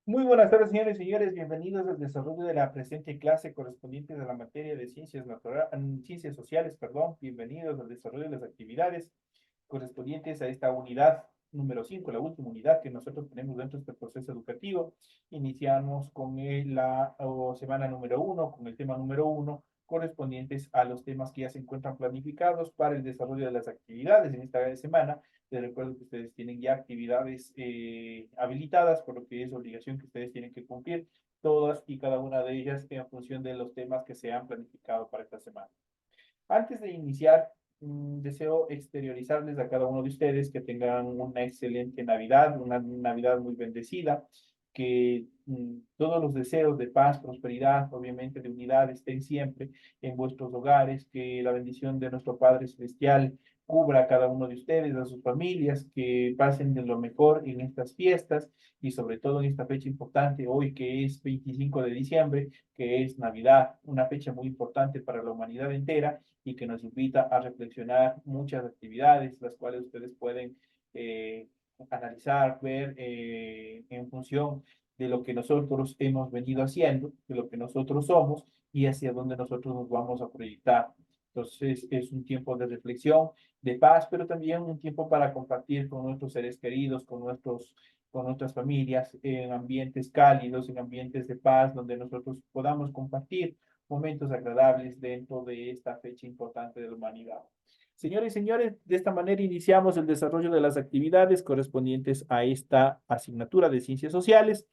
Muy buenas tardes, señores y señores. Bienvenidos al desarrollo de la presente clase correspondiente a la materia de ciencias sociales, perdón. Bienvenidos al desarrollo de las actividades correspondientes a esta unidad número 5, la última unidad que nosotros tenemos dentro de este proceso educativo. Iniciamos con semana número 1, con el tema número 1, correspondientes a los temas que ya se encuentran planificados para el desarrollo de las actividades en esta semana. Les recuerdo que ustedes tienen ya actividades habilitadas, por lo que es obligación que ustedes tienen que cumplir todas y cada una de ellas en función de los temas que se han planificado para esta semana. Antes de iniciar, deseo exteriorizarles a cada uno de ustedes que tengan una excelente Navidad, una Navidad muy bendecida, que todos los deseos de paz, prosperidad, obviamente de unidad estén siempre en vuestros hogares, que la bendición de nuestro Padre Celestial cubra a cada uno de ustedes, a sus familias, que pasen de lo mejor en estas fiestas y sobre todo en esta fecha importante, hoy que es 25 de diciembre, que es Navidad, una fecha muy importante para la humanidad entera y que nos invita a reflexionar muchas actividades, las cuales ustedes pueden eh, analizar, ver en función de lo que nosotros hemos venido haciendo, de lo que nosotros somos y hacia dónde nosotros nos vamos a proyectar. Entonces es un tiempo de reflexión, de paz, pero también un tiempo para compartir con nuestros seres queridos, con nuestras familias, en ambientes cálidos, en ambientes de paz, donde nosotros podamos compartir momentos agradables dentro de esta fecha importante de la humanidad. Señores y señores, de esta manera iniciamos el desarrollo de las actividades correspondientes a esta asignatura de ciencias sociales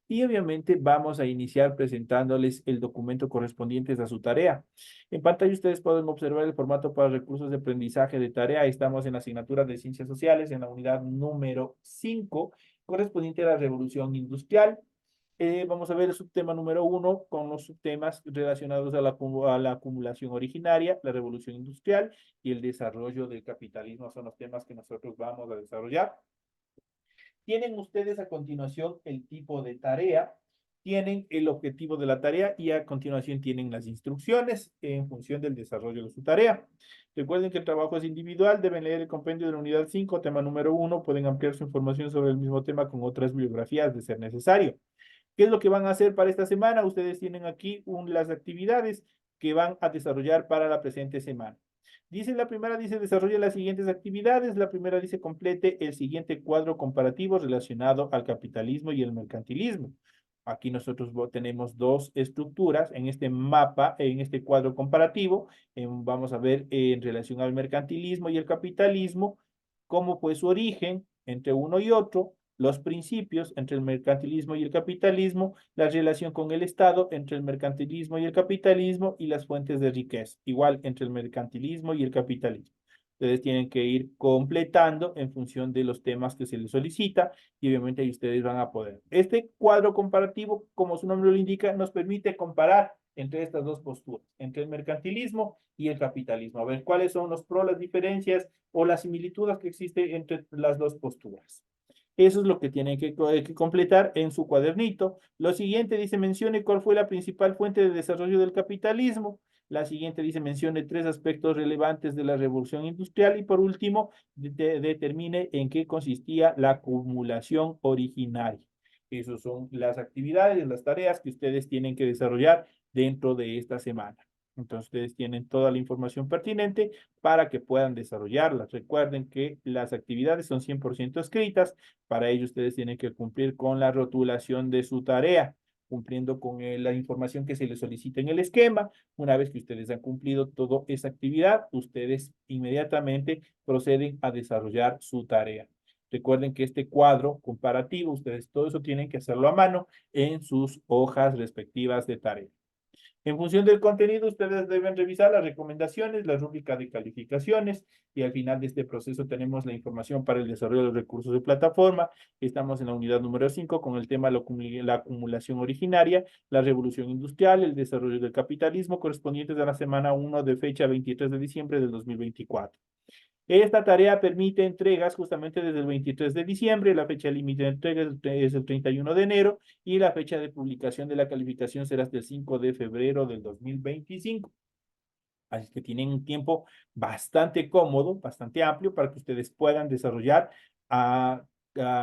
y obviamente vamos a iniciar presentándoles el documento correspondiente a su tarea. En pantalla ustedes pueden observar el formato para recursos de aprendizaje de tarea. Estamos en la asignatura de ciencias sociales en la unidad número 5 correspondiente a la revolución industrial. Vamos a ver el subtema número 1 con los subtemas relacionados a la acumulación originaria, la revolución industrial y el desarrollo del capitalismo. Son los temas que nosotros vamos a desarrollar. Tienen ustedes a continuación el tipo de tarea, tienen el objetivo de la tarea y a continuación tienen las instrucciones en función del desarrollo de su tarea. Recuerden que el trabajo es individual, deben leer el compendio de la unidad 5, tema número 1, pueden ampliar su información sobre el mismo tema con otras bibliografías de ser necesario. ¿Qué es lo que van a hacer para esta semana? Ustedes tienen aquí las actividades que van a desarrollar para la presente semana. Dice la primera, dice desarrolla las siguientes actividades. La primera dice complete el siguiente cuadro comparativo relacionado al capitalismo y el mercantilismo. Aquí nosotros tenemos dos estructuras en este mapa, en este cuadro comparativo. Vamos a ver en relación al mercantilismo y el capitalismo, cómo fue su origen entre uno y otro, los principios entre el mercantilismo y el capitalismo, la relación con el Estado entre el mercantilismo y el capitalismo y las fuentes de riqueza, igual entre el mercantilismo y el capitalismo. Ustedes tienen que ir completando en función de los temas que se les solicita y obviamente ahí ustedes van a poder. Este cuadro comparativo, como su nombre lo indica, nos permite comparar entre estas dos posturas, entre el mercantilismo y el capitalismo. A ver cuáles son los pros, las diferencias o las similitudes que existen entre las dos posturas. Eso es lo que tienen que completar en su cuadernito. Lo siguiente dice, mencione cuál fue la principal fuente de desarrollo del capitalismo. La siguiente dice, mencione tres aspectos relevantes de la revolución industrial. Y por último, determine en qué consistía la acumulación originaria. Esas son las actividades, las tareas que ustedes tienen que desarrollar dentro de esta semana. Entonces, ustedes tienen toda la información pertinente para que puedan desarrollarlas. Recuerden que las actividades son 100% escritas. Para ello, ustedes tienen que cumplir con la rotulación de su tarea, cumpliendo con la información que se les solicita en el esquema. Una vez que ustedes han cumplido toda esa actividad, ustedes inmediatamente proceden a desarrollar su tarea. Recuerden que este cuadro comparativo, ustedes todo eso tienen que hacerlo a mano en sus hojas respectivas de tarea. En función del contenido, ustedes deben revisar las recomendaciones, la rúbrica de calificaciones y al final de este proceso tenemos la información para el desarrollo de los recursos de plataforma. Estamos en la unidad número 5 con el tema de la acumulación originaria, la revolución industrial, el desarrollo del capitalismo correspondientes a la semana 1 de fecha 23 de diciembre del 2024. Esta tarea permite entregas justamente desde el 23 de diciembre, la fecha límite de entrega es el 31 de enero y la fecha de publicación de la calificación será hasta el 5 de febrero del 2025. Así que tienen un tiempo bastante cómodo, bastante amplio para que ustedes puedan desarrollar a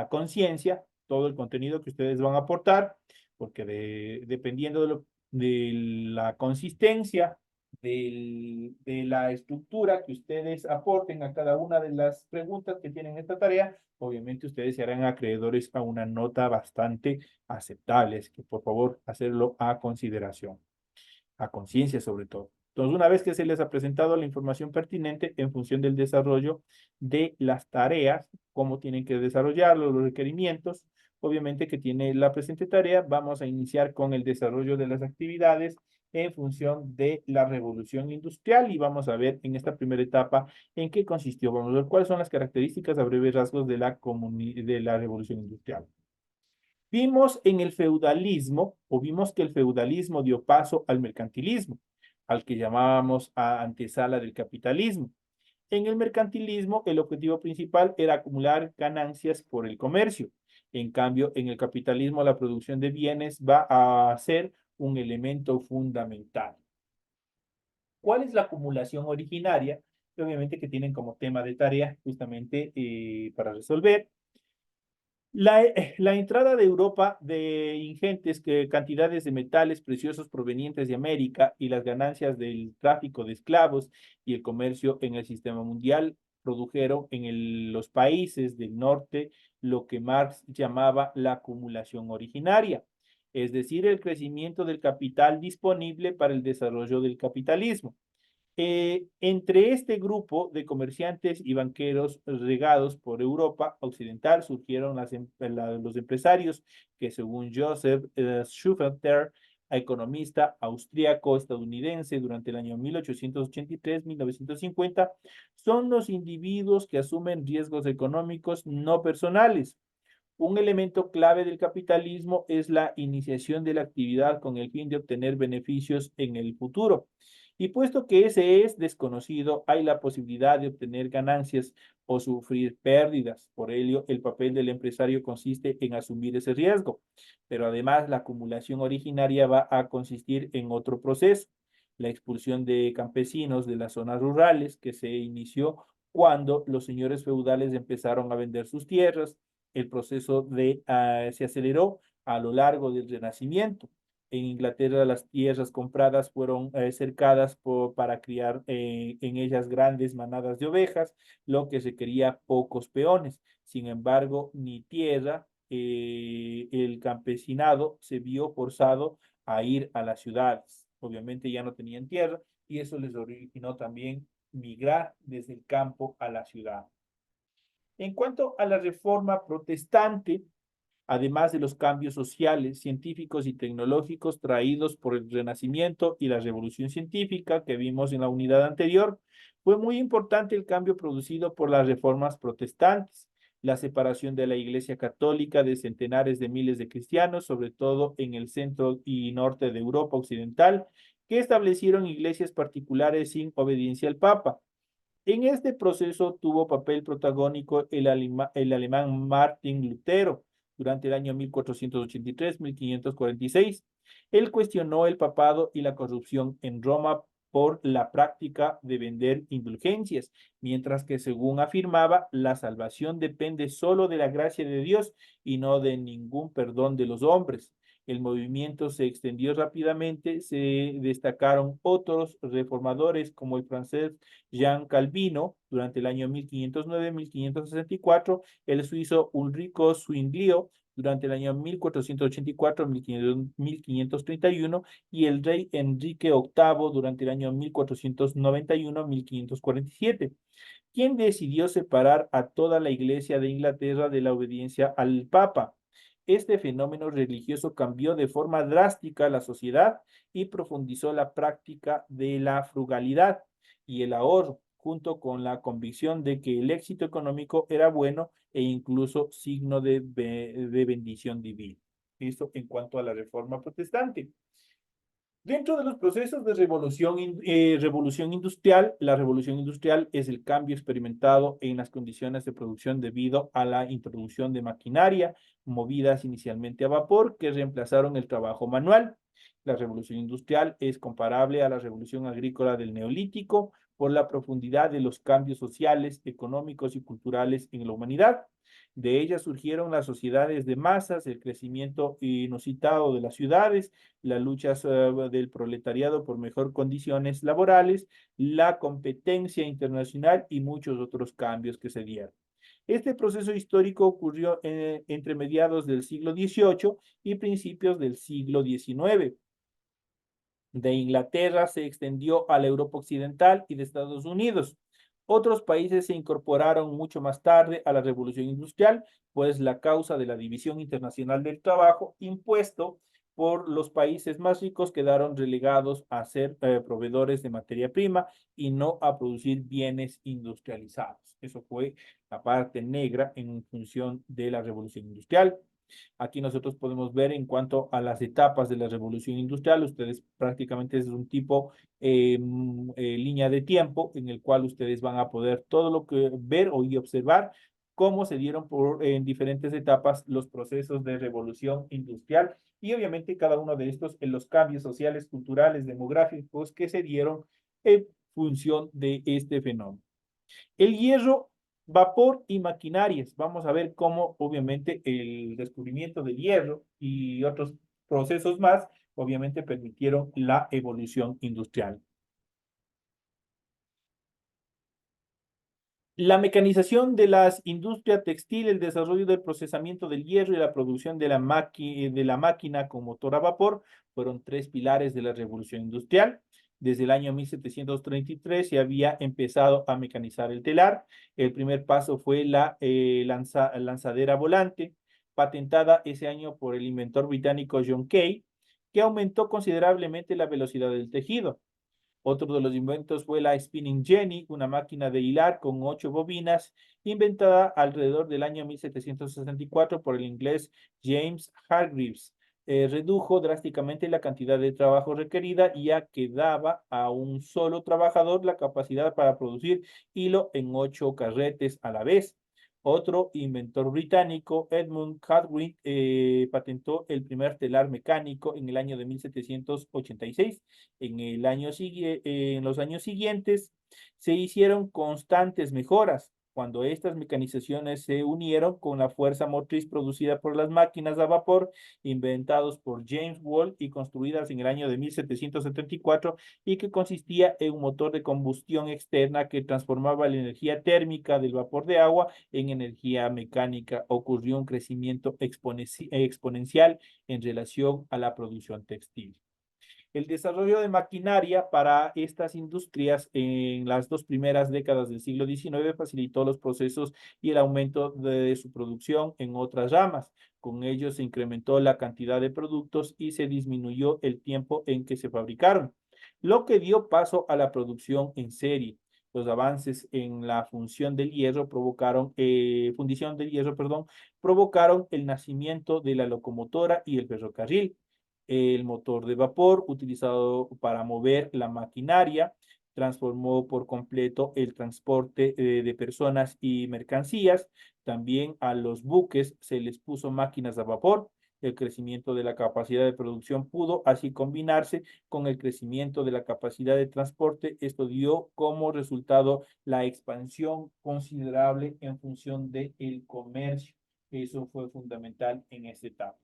conciencia todo el contenido que ustedes van a aportar, porque dependiendo de la consistencia, de la estructura que ustedes aporten a cada una de las preguntas que tienen esta tarea, obviamente ustedes se harán acreedores a una nota bastante aceptable, así que por favor hacerlo a consideración, a conciencia sobre todo. Entonces, una vez que se les ha presentado la información pertinente en función del desarrollo de las tareas, cómo tienen que desarrollarlo, los requerimientos, obviamente que tiene la presente tarea, vamos a iniciar con el desarrollo de las actividades en función de la revolución industrial y vamos a ver en esta primera etapa en qué consistió. Vamos a ver cuáles son las características a breves rasgos de la revolución industrial. Vimos en el feudalismo, o vimos que el feudalismo dio paso al mercantilismo, al que llamábamos a antesala del capitalismo. En el mercantilismo, el objetivo principal era acumular ganancias por el comercio. En cambio, en el capitalismo, la producción de bienes va a ser un elemento fundamental. ¿Cuál es la acumulación originaria? Obviamente que tienen como tema de tarea justamente para resolver. La entrada de Europa de ingentes cantidades de metales preciosos provenientes de América y las ganancias del tráfico de esclavos y el comercio en el sistema mundial produjeron en los países del norte lo que Marx llamaba la acumulación originaria, es decir, el crecimiento del capital disponible para el desarrollo del capitalismo. Entre este grupo de comerciantes y banqueros regados por Europa occidental surgieron los empresarios que según Joseph Schumpeter, economista austríaco-estadounidense durante el año 1883-1950, son los individuos que asumen riesgos económicos no personales. Un elemento clave del capitalismo es la iniciación de la actividad con el fin de obtener beneficios en el futuro. Y puesto que ese es desconocido, hay la posibilidad de obtener ganancias o sufrir pérdidas. Por ello, el papel del empresario consiste en asumir ese riesgo. Pero además, la acumulación originaria va a consistir en otro proceso, la expulsión de campesinos de las zonas rurales que se inició cuando los señores feudales empezaron a vender sus tierras. El proceso se aceleró a lo largo del Renacimiento. En Inglaterra las tierras compradas fueron cercadas para criar en ellas grandes manadas de ovejas, lo que requería pocos peones. Sin embargo, ni tierra, el campesinado se vio forzado a ir a las ciudades. Obviamente ya no tenían tierra y eso les originó también migrar desde el campo a la ciudad. En cuanto a la reforma protestante, además de los cambios sociales, científicos y tecnológicos traídos por el Renacimiento y la Revolución Científica que vimos en la unidad anterior, fue muy importante el cambio producido por las reformas protestantes, la separación de la Iglesia Católica de centenares de miles de cristianos, sobre todo en el centro y norte de Europa Occidental, que establecieron iglesias particulares sin obediencia al Papa. En este proceso tuvo papel protagónico el alemán Martín Lutero durante el año 1483-1546. Él cuestionó el papado y la corrupción en Roma por la práctica de vender indulgencias, mientras que según afirmaba, la salvación depende solo de la gracia de Dios y no de ningún perdón de los hombres. El movimiento se extendió rápidamente, se destacaron otros reformadores como el francés Jean Calvino durante el año 1509-1564, el suizo Ulrico Zwinglio durante el año 1484-1531 y el rey Enrique VIII durante el año 1491-1547, quien decidió separar a toda la Iglesia de Inglaterra de la obediencia al Papa. Este fenómeno religioso cambió de forma drástica la sociedad y profundizó la práctica de la frugalidad y el ahorro, junto con la convicción de que el éxito económico era bueno e incluso signo de bendición divina. Esto en cuanto a la reforma protestante. Dentro de los procesos de revolución industrial, la revolución industrial es el cambio experimentado en las condiciones de producción debido a la introducción de maquinaria movidas inicialmente a vapor que reemplazaron el trabajo manual. La revolución industrial es comparable a la revolución agrícola del Neolítico por la profundidad de los cambios sociales, económicos y culturales en la humanidad. De ellas surgieron las sociedades de masas, el crecimiento inusitado de las ciudades, las luchas del proletariado por mejor condiciones laborales, la competencia internacional y muchos otros cambios que se dieron. Este proceso histórico ocurrió entre mediados del siglo XVIII y principios del siglo XIX. De Inglaterra se extendió a la Europa Occidental y de Estados Unidos. Otros países se incorporaron mucho más tarde a la Revolución Industrial, pues la causa de la división internacional del trabajo impuesto por los países más ricos quedaron relegados a ser proveedores de materia prima y no a producir bienes industrializados. Eso fue la parte negra en función de la Revolución Industrial. Aquí nosotros podemos ver en cuanto a las etapas de la revolución industrial, ustedes prácticamente es un tipo línea de tiempo en el cual ustedes van a poder todo lo que ver y observar cómo se dieron en diferentes etapas los procesos de revolución industrial y obviamente cada uno de estos en los cambios sociales, culturales, demográficos que se dieron en función de este fenómeno. El hierro, vapor y maquinarias. Vamos a ver cómo, obviamente, el descubrimiento del hierro y otros procesos más, obviamente, permitieron la evolución industrial. La mecanización de las industrias textil, el desarrollo del procesamiento del hierro y la producción de la máquina con motor a vapor fueron tres pilares de la revolución industrial. Desde el año 1733 se había empezado a mecanizar el telar. El primer paso fue la lanzadera volante, patentada ese año por el inventor británico John Kay, que aumentó considerablemente la velocidad del tejido. Otro de los inventos fue la Spinning Jenny, una máquina de hilar con 8 bobinas, inventada alrededor del año 1764 por el inglés James Hargreaves. Redujo drásticamente la cantidad de trabajo requerida, ya que daba a un solo trabajador la capacidad para producir hilo en 8 carretes a la vez. Otro inventor británico, Edmund Cartwright, patentó el primer telar mecánico en el año de 1786. En los años siguientes se hicieron constantes mejoras cuando estas mecanizaciones se unieron con la fuerza motriz producida por las máquinas a vapor inventados por James Watt y construidas en el año de 1774 y que consistía en un motor de combustión externa que transformaba la energía térmica del vapor de agua en energía mecánica. Ocurrió un crecimiento exponencial en relación a la producción textil. El desarrollo de maquinaria para estas industrias en las 2 primeras décadas del siglo XIX facilitó los procesos y el aumento de su producción en otras ramas. Con ello se incrementó la cantidad de productos y se disminuyó el tiempo en que se fabricaron, lo que dio paso a la producción en serie. Los avances en la fundición del hierro, perdón, provocaron el nacimiento de la locomotora y el ferrocarril. El motor de vapor utilizado para mover la maquinaria transformó por completo el transporte de personas y mercancías. También a los buques se les puso máquinas a vapor. El crecimiento de la capacidad de producción pudo así combinarse con el crecimiento de la capacidad de transporte. Esto dio como resultado la expansión considerable en función del comercio. Eso fue fundamental en esta etapa.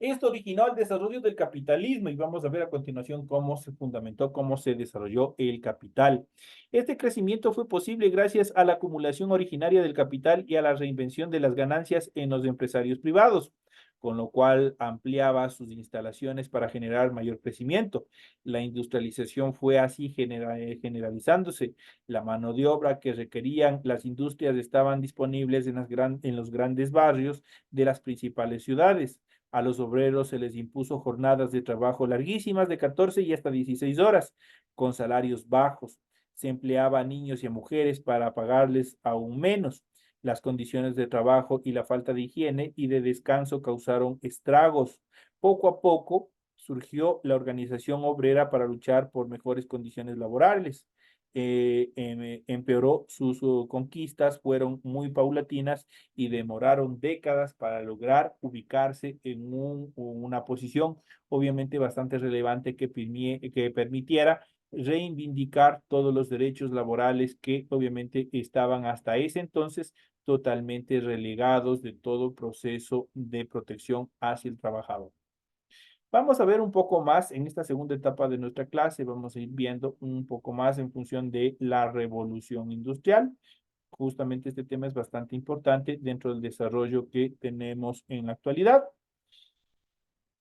Esto originó el desarrollo del capitalismo y vamos a ver a continuación cómo se fundamentó, cómo se desarrolló el capital. Este crecimiento fue posible gracias a la acumulación originaria del capital y a la reinvención de las ganancias en los empresarios privados, con lo cual ampliaba sus instalaciones para generar mayor crecimiento. La industrialización fue así generalizándose. La mano de obra que requerían las industrias estaban disponibles en los grandes barrios de las principales ciudades. A los obreros se les impuso jornadas de trabajo larguísimas de 14 y hasta 16 horas, con salarios bajos. Se empleaba a niños y a mujeres para pagarles aún menos. Las condiciones de trabajo y la falta de higiene y de descanso causaron estragos. Poco a poco surgió la organización obrera para luchar por mejores condiciones laborales. Empeoró sus conquistas, fueron muy paulatinas y demoraron décadas para lograr ubicarse en una posición obviamente bastante relevante que permitiera reivindicar todos los derechos laborales que obviamente estaban hasta ese entonces totalmente relegados de todo proceso de protección hacia el trabajador. Vamos a ver un poco más en esta segunda etapa de nuestra clase, vamos a ir viendo un poco más en función de la revolución industrial. Justamente este tema es bastante importante dentro del desarrollo que tenemos en la actualidad.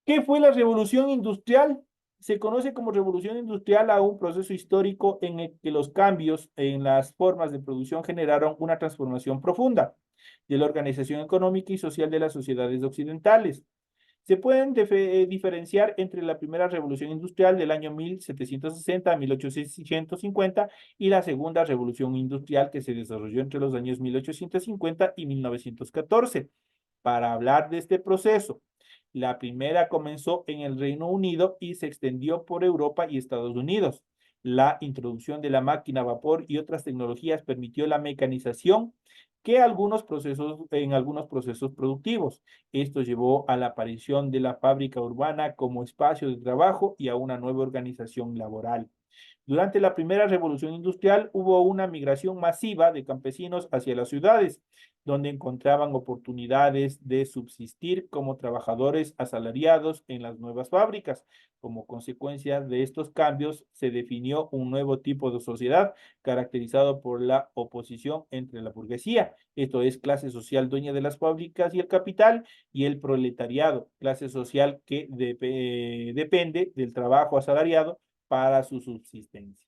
¿Qué fue la revolución industrial? Se conoce como revolución industrial a un proceso histórico en el que los cambios en las formas de producción generaron una transformación profunda de la organización económica y social de las sociedades occidentales. Se pueden diferenciar entre la primera revolución industrial del año 1760 a 1850 y la segunda revolución industrial que se desarrolló entre los años 1850 y 1914. Para hablar de este proceso, la primera comenzó en el Reino Unido y se extendió por Europa y Estados Unidos. La introducción de la máquina a vapor y otras tecnologías permitió la mecanización en algunos procesos productivos. Esto llevó a la aparición de la fábrica urbana como espacio de trabajo y a una nueva organización laboral. Durante la primera revolución industrial hubo una migración masiva de campesinos hacia las ciudades, donde encontraban oportunidades de subsistir como trabajadores asalariados en las nuevas fábricas. Como consecuencia de estos cambios, se definió un nuevo tipo de sociedad caracterizado por la oposición entre la burguesía, esto es clase social dueña de las fábricas y el capital, y el proletariado, clase social que depende del trabajo asalariado para su subsistencia.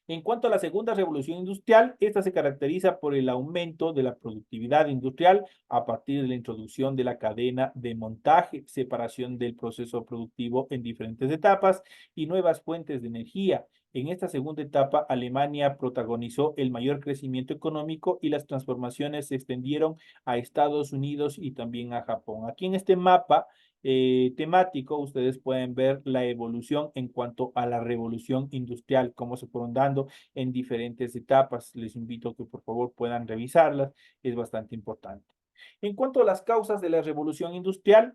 En cuanto a la segunda revolución industrial, esta se caracteriza por el aumento de la productividad industrial a partir de la introducción de la cadena de montaje, separación del proceso productivo en diferentes etapas y nuevas fuentes de energía. En esta segunda etapa, Alemania protagonizó el mayor crecimiento económico y las transformaciones se extendieron a Estados Unidos y también a Japón. Aquí en este mapa temático, ustedes pueden ver la evolución en cuanto a la revolución industrial, cómo se fueron dando en diferentes etapas. Les invito a que por favor puedan revisarlas, es bastante importante. En cuanto a las causas de la revolución industrial,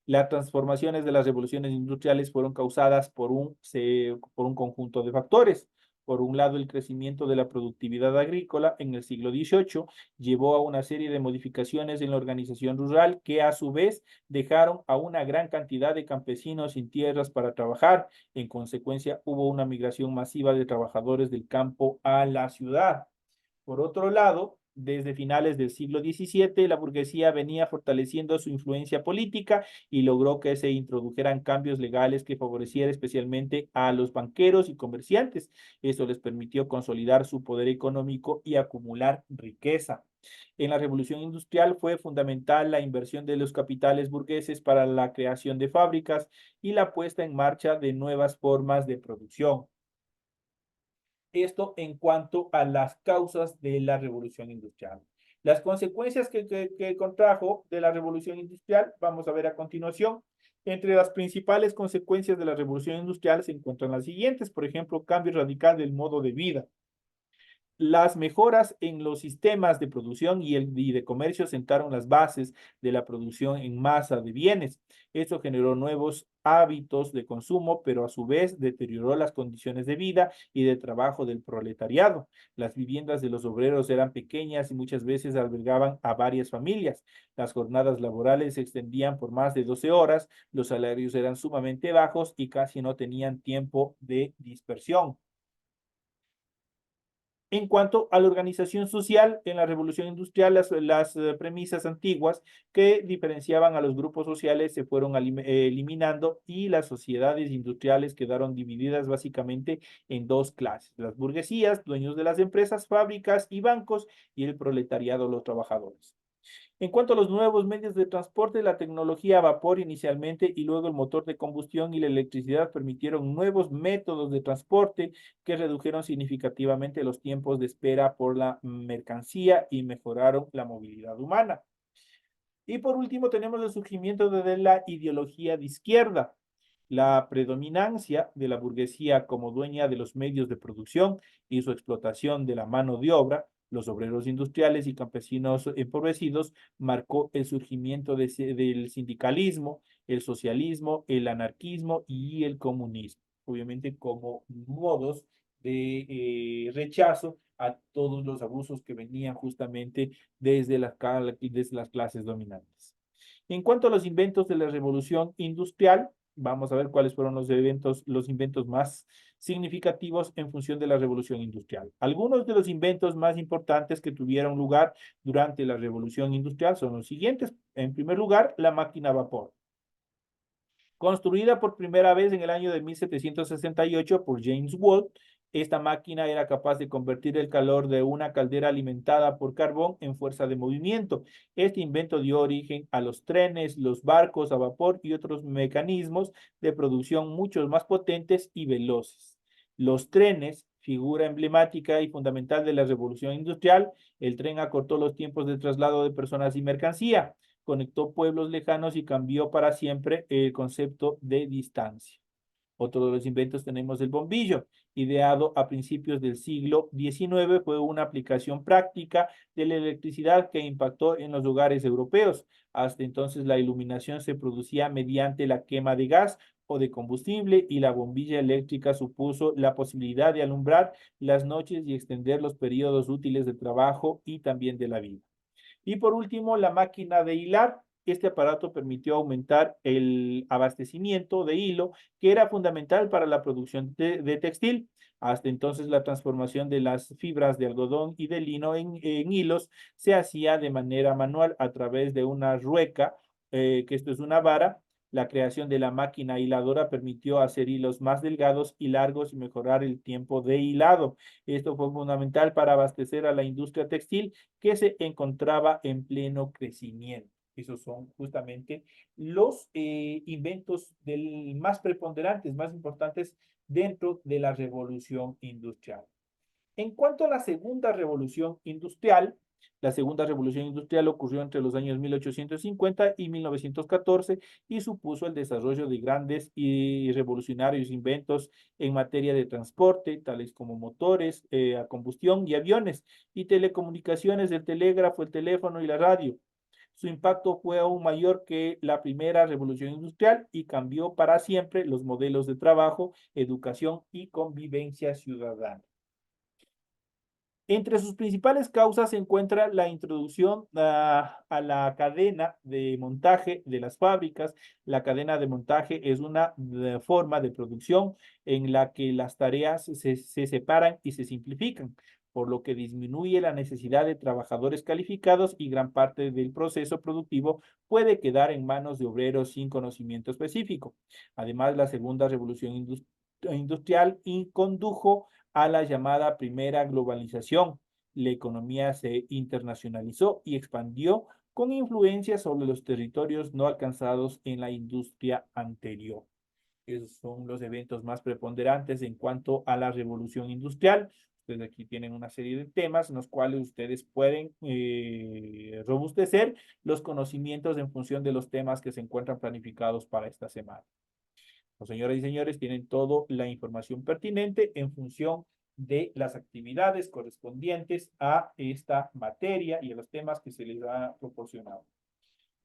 las transformaciones de las revoluciones industriales fueron causadas por un conjunto de factores. Por un lado, el crecimiento de la productividad agrícola en el siglo XVIII llevó a una serie de modificaciones en la organización rural que a su vez dejaron a una gran cantidad de campesinos sin tierras para trabajar. En consecuencia, hubo una migración masiva de trabajadores del campo a la ciudad. Por otro lado, desde finales del siglo XVII, la burguesía venía fortaleciendo su influencia política y logró que se introdujeran cambios legales que favorecieran especialmente a los banqueros y comerciantes. Esto les permitió consolidar su poder económico y acumular riqueza. En la revolución industrial fue fundamental la inversión de los capitales burgueses para la creación de fábricas y la puesta en marcha de nuevas formas de producción. Esto en cuanto a las causas de la revolución industrial. Las consecuencias que contrajo de la revolución industrial, vamos a ver a continuación. Entre las principales consecuencias de la revolución industrial se encuentran las siguientes, por ejemplo, cambio radical del modo de vida. Las mejoras en los sistemas de producción y de comercio sentaron las bases de la producción en masa de bienes. Esto generó nuevos hábitos de consumo, pero a su vez deterioró las condiciones de vida y de trabajo del proletariado. Las viviendas de los obreros eran pequeñas y muchas veces albergaban a varias familias. Las jornadas laborales se extendían por más de 12 horas, los salarios eran sumamente bajos y casi no tenían tiempo de dispersión. En cuanto a la organización social, en la revolución industrial, las premisas antiguas que diferenciaban a los grupos sociales se fueron eliminando y las sociedades industriales quedaron divididas básicamente en dos clases: las burguesías, dueños de las empresas, fábricas y bancos, y el proletariado, los trabajadores. En cuanto a los nuevos medios de transporte, la tecnología a vapor inicialmente y luego el motor de combustión y la electricidad permitieron nuevos métodos de transporte que redujeron significativamente los tiempos de espera por la mercancía y mejoraron la movilidad humana. Y por último tenemos el surgimiento de la ideología de izquierda. La predominancia de la burguesía como dueña de los medios de producción y su explotación de la mano de obra, los obreros industriales y campesinos empobrecidos, marcó el surgimiento del sindicalismo, el socialismo, el anarquismo y el comunismo. obviamente como modos de rechazo a todos los abusos que venían justamente desde las clases dominantes. En cuanto a los inventos de la revolución industrial, vamos a ver cuáles fueron los inventos más significativos en función de la revolución industrial. Algunos de los inventos más importantes que tuvieron lugar durante la revolución industrial son los siguientes. En primer lugar, la máquina a vapor. Construida por primera vez en el año de 1768 por James Watt, esta máquina era capaz de convertir el calor de una caldera alimentada por carbón en fuerza de movimiento. Este invento dio origen a los trenes, los barcos a vapor y otros mecanismos de producción mucho más potentes y veloces. Los trenes, figura emblemática y fundamental de la revolución industrial, el tren acortó los tiempos de traslado de personas y mercancía, conectó pueblos lejanos y cambió para siempre el concepto de distancia. Otro de los inventos tenemos el bombillo, ideado a principios del siglo XIX, fue una aplicación práctica de la electricidad que impactó en los hogares europeos. Hasta entonces la iluminación se producía mediante la quema de gas o de combustible y la bombilla eléctrica supuso la posibilidad de alumbrar las noches y extender los periodos útiles de trabajo y también de la vida. Y por último, la máquina de hilar. Este aparato permitió aumentar el abastecimiento de hilo, que era fundamental para la producción de textil. Hasta entonces, la transformación de las fibras de algodón y de lino en hilos se hacía de manera manual a través de una rueca, que esto es una vara. La creación de la máquina hiladora permitió hacer hilos más delgados y largos y mejorar el tiempo de hilado. Esto fue fundamental para abastecer a la industria textil que se encontraba en pleno crecimiento. Esos son justamente los inventos más preponderantes, más importantes dentro de la revolución industrial. En cuanto a la segunda revolución industrial ocurrió entre los años 1850 y 1914 y supuso el desarrollo de grandes y revolucionarios inventos en materia de transporte, tales como motores a combustión y aviones, y telecomunicaciones, el telégrafo, el teléfono y la radio. Su impacto fue aún mayor que la primera revolución industrial y cambió para siempre los modelos de trabajo, educación y convivencia ciudadana. Entre sus principales causas se encuentra la introducción a la cadena de montaje de las fábricas. La cadena de montaje es una forma de producción en la que las tareas se separan y se simplifican, por lo que disminuye la necesidad de trabajadores calificados y gran parte del proceso productivo puede quedar en manos de obreros sin conocimiento específico. Además, la segunda revolución industrial condujo a la llamada primera globalización. La economía se internacionalizó y expandió con influencia sobre los territorios no alcanzados en la industria anterior. Esos son los eventos más preponderantes en cuanto a la revolución industrial. Ustedes aquí tienen una serie de temas en los cuales ustedes pueden robustecer los conocimientos en función de los temas que se encuentran planificados para esta semana. Pues, señoras y señores, tienen toda la información pertinente en función de las actividades correspondientes a esta materia y a los temas que se les ha proporcionado.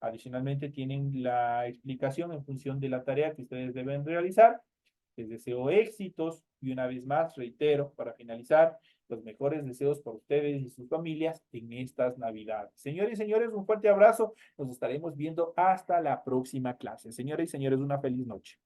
Adicionalmente, tienen la explicación en función de la tarea que ustedes deben realizar. Les deseo éxitos y una vez más, reitero, para finalizar, los mejores deseos para ustedes y sus familias en estas Navidades. Señores y señores, un fuerte abrazo. Nos estaremos viendo hasta la próxima clase. Señores y señores, una feliz noche.